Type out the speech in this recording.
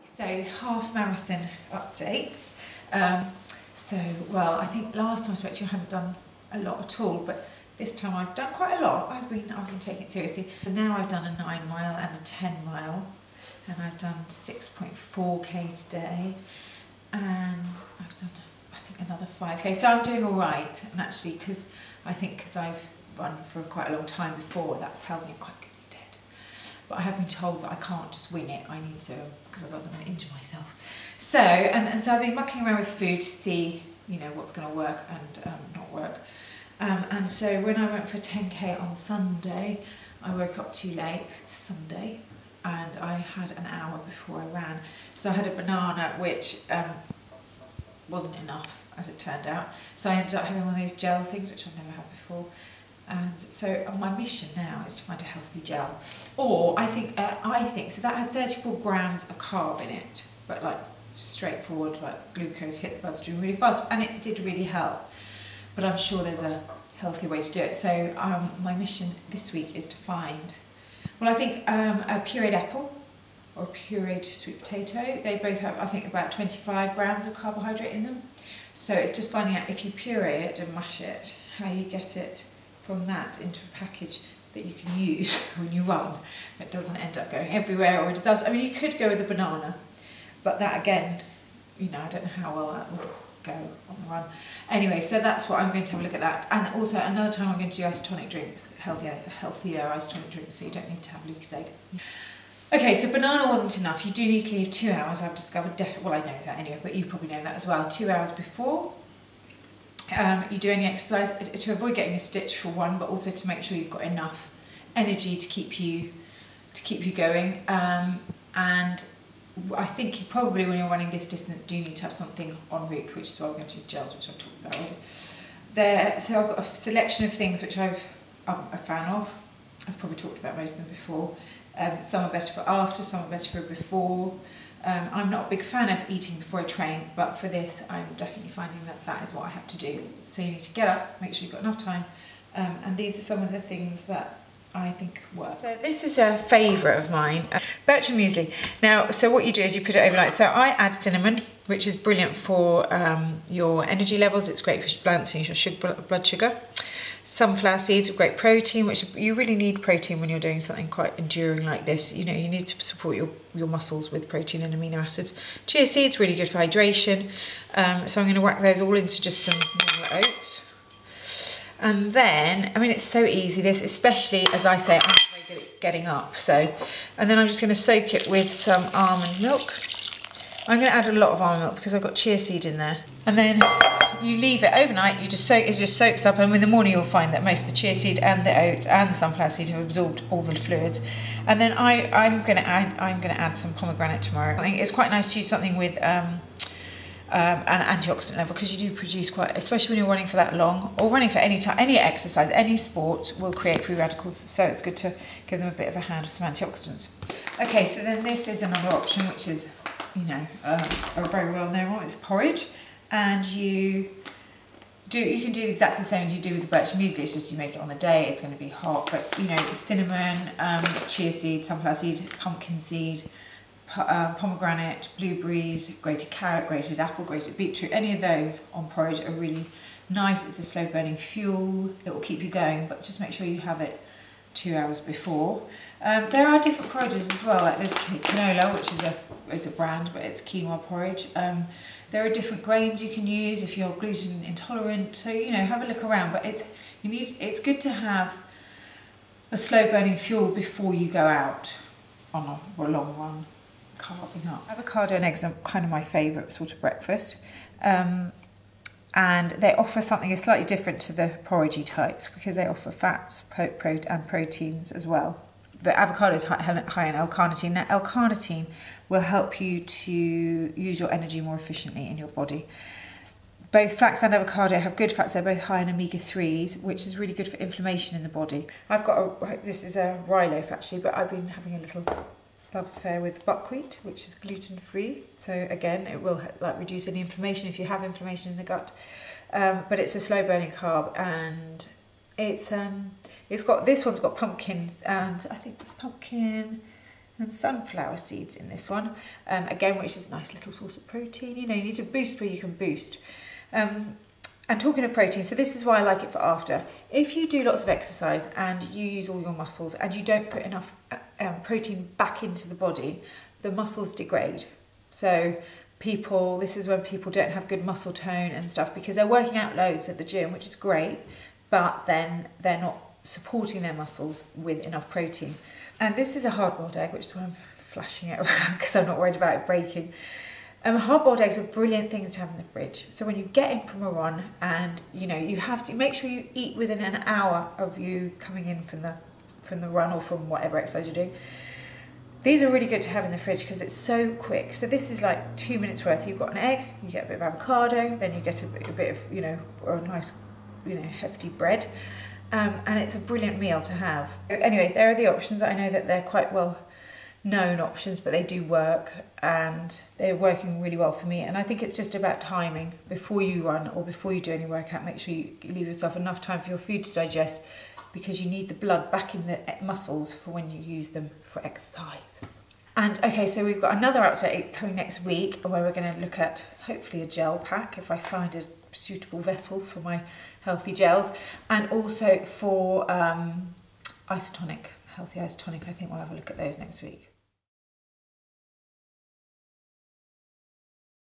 So half marathon updates. Well, I think last time I spoke to you I hadn't done a lot at all, but this time I've done quite a lot. I've been taking it seriously. So now I've done a 9 mile and a 10 mile, and I've done 6.4k today, and I've done I think another 5k. So I'm doing all right, and actually because I've run for quite a long time before, that's held me in quite good stead. But I have been told that I can't just wing it. I need to, because otherwise I'm going to injure myself. So, and so I've been mucking around with food to see, you know, what's going to work and not work. And so when I went for 10k on Sunday, I woke up too late because it's Sunday, and I had an hour before I ran. So I had a banana, which wasn't enough, as it turned out. So I ended up having one of those gel things, which I've never had before. And so my mission now is to find a healthy gel. Or I think so that had 34 grams of carb in it, but like straightforward, like glucose hit the bloodstream really fast, and it did really help. But I'm sure there's a healthier way to do it. So my mission this week is to find, well, I think a pureed apple or a pureed sweet potato. They both have, I think, about 25 grams of carbohydrate in them. So it's just finding out, if you puree it and mash it, how you get it from that into a package that you can use when you run. It doesn't end up going everywhere, or it does. I mean, you could go with a banana, but that again, you know, I don't know how well that would go on the run. Anyway, so that's what I'm going to have a look at that. And also another time I'm going to do isotonic drinks, healthier isotonic drinks, so you don't need to have Lucozade. Okay, so banana wasn't enough. You do need to leave 2 hours, I've discovered, well, I know that anyway, but you probably know that as well, 2 hours before you do any exercise, to avoid getting a stitch for one, but also to make sure you've got enough energy to keep you going. And I think you probably, when you're running this distance, do need to have something en route, which is why we're going to do gels, which I've talked about already. So I've got a selection of things which I'm a fan of. I've probably talked about most of them before. Some are better for after, some are better for before. I'm not a big fan of eating before I train, but for this I'm definitely finding that is what I have to do. So you need to get up, make sure you've got enough time, and these are some of the things that I think work. So this is a favourite of mine, Bircher muesli. Now, so what you do is you put it overnight. So I add cinnamon, which is brilliant for your energy levels. It's great for balancing your blood sugar. Sunflower seeds with great protein, which you really need protein when you're doing something quite enduring like this. You know, you need to support your muscles with protein and amino acids. Chia seeds, really good for hydration. So I'm going to whack those all into just some normal oats. And then, I mean, it's so easy, this, especially, as I say, I'm not very good at getting up. So, and then I'm just going to soak it with some almond milk. I'm going to add a lot of almond milk because I've got chia seed in there. And then you leave it overnight, it just soaks up, and in the morning you'll find that most of the chia seed and the oats and the sunflower seed have absorbed all the fluids. And then I'm going to add some pomegranate tomorrow. I think it's quite nice to use something with an antioxidant level, because you do produce quite, especially when you're running for that long, or running for any time, any exercise, any sport will create free radicals, so it's good to give them a bit of a hand with some antioxidants. Okay, so then this is another option, which is, you know, a very well known one. It's porridge, and you can do exactly the same as you do with the Bircher muesli. It's just you make it on the day, it's going to be hot, but you know, cinnamon, chia seed, sunflower seed, pumpkin seed, pomegranate, blueberries, grated carrot, grated apple, grated beetroot, any of those on porridge are really nice. It's a slow burning fuel, it will keep you going, but just make sure you have it 2 hours before. There are different porridges as well, like there's canola, which is a brand, but it's quinoa porridge. There are different grains you can use if you're gluten intolerant, so you know, have a look around, but it's good to have a slow burning fuel before you go out on a long run, carving up. Avocado and eggs are kind of my favourite sort of breakfast, and they offer something slightly different to the porridgey types because they offer fats and proteins as well. The avocado is high in L-carnitine. Now, L-carnitine will help you to use your energy more efficiently in your body. Both flax and avocado have good fats. They're both high in omega-3s, which is really good for inflammation in the body. This is a rye loaf actually, but I've been having a little love affair with buckwheat, which is gluten-free. So again, it will reduce any inflammation if you have inflammation in the gut. But it's a slow-burning carb, and this one's got pumpkin, and I think it's pumpkin and sunflower seeds in this one, again, which is a nice little source of protein. You know, you need to boost where you can boost. And talking of protein, so this is why I like it for after. If you do lots of exercise and you use all your muscles and you don't put enough protein back into the body, the muscles degrade. So this is when people don't have good muscle tone and stuff because they're working out loads at the gym, which is great, but then they're not supporting their muscles with enough protein. And this is a hard-boiled egg, which is why I'm flashing it around because I'm not worried about it breaking. Hard-boiled eggs are brilliant things to have in the fridge. So when you get in from a run and you have to make sure you eat within an hour of you coming in from the run or from whatever exercise you're doing. These are really good to have in the fridge because it's so quick. So this is like 2 minutes worth. You've got an egg, you get a bit of avocado, then you get a bit of or a nice hefty bread, and it's a brilliant meal to have. Anyway, there are the options. I know that they're quite well known options, but they do work and they're working really well for me. And I think it's just about timing. Before you run or before you do any workout, make sure you leave yourself enough time for your food to digest because you need the blood back in the muscles for when you use them for exercise. And okay, so we've got another update coming next week where we're going to look at hopefully a gel pack if I find a suitable vessel for my healthy gels, and also for isotonic, healthy isotonic. I think we'll have a look at those next week.